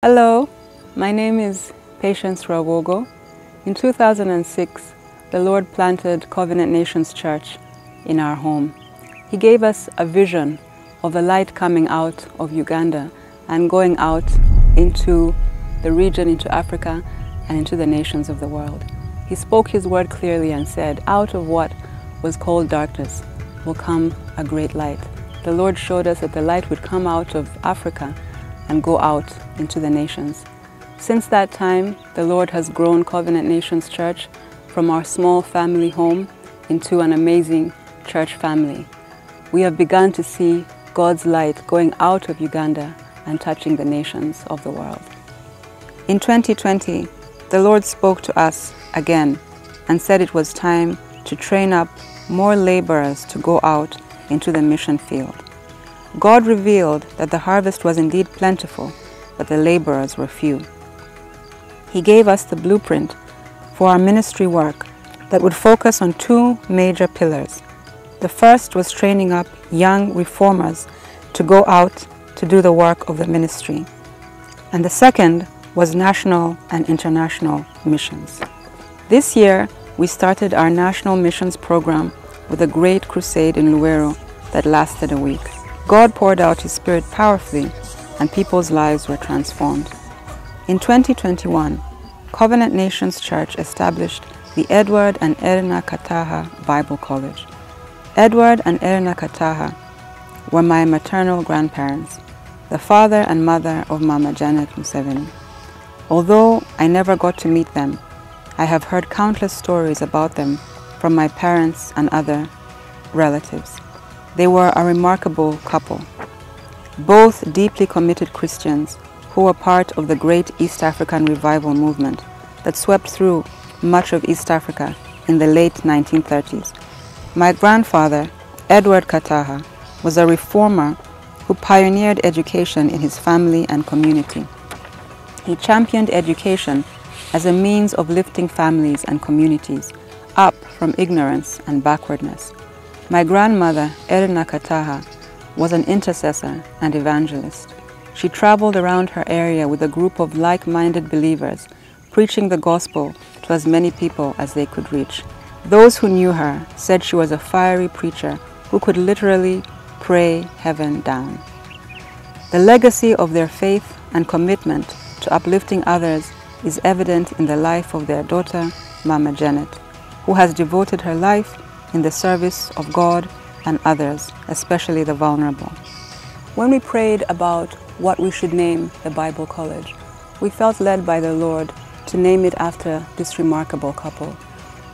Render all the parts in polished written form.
Hello, my name is Patience Rawogo. In 2006, the Lord planted Covenant Nations Church in our home. He gave us a vision of a light coming out of Uganda and going out into the region, into Africa, and into the nations of the world. He spoke His word clearly and said, out of what was called darkness will come a great light. The Lord showed us that the light would come out of Africa and go out into the nations. Since that time, the Lord has grown Covenant Nations Church from our small family home into an amazing church family. We have begun to see God's light going out of Uganda and touching the nations of the world. In 2020, the Lord spoke to us again and said it was time to train up more laborers to go out into the mission field. God revealed that the harvest was indeed plentiful, but the laborers were few. He gave us the blueprint for our ministry work that would focus on two major pillars. The first was training up young reformers to go out to do the work of the ministry. And the second was national and international missions. This year, we started our national missions program with a great crusade in Luero that lasted a week. God poured out His Spirit powerfully, and people's lives were transformed. In 2021, Covenant Nations Church established the Edward and Erina Kataaha Bible College. Edward and Erina Kataaha were my maternal grandparents, the father and mother of Mama Janet Museveni. Although I never got to meet them, I have heard countless stories about them from my parents and other relatives. They were a remarkable couple, both deeply committed Christians who were part of the great East African revival movement that swept through much of East Africa in the late 1930s. My grandfather, Edward Kataaha, was a reformer who pioneered education in his family and community. He championed education as a means of lifting families and communities up from ignorance and backwardness. My grandmother, Erina Kataaha, was an intercessor and evangelist. She traveled around her area with a group of like-minded believers, preaching the gospel to as many people as they could reach. Those who knew her said she was a fiery preacher who could literally pray heaven down. The legacy of their faith and commitment to uplifting others is evident in the life of their daughter, Mama Janet, who has devoted her life in the service of God and others, especially the vulnerable. When we prayed about what we should name the Bible College, we felt led by the Lord to name it after this remarkable couple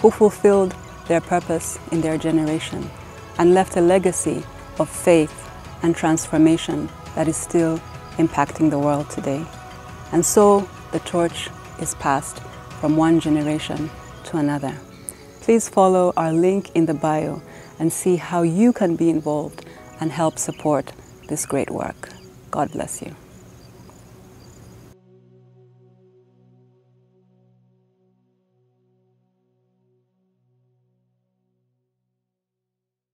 who fulfilled their purpose in their generation and left a legacy of faith and transformation that is still impacting the world today. And so the torch is passed from one generation to another. Please follow our link in the bio and see how you can be involved and help support this great work. God bless you.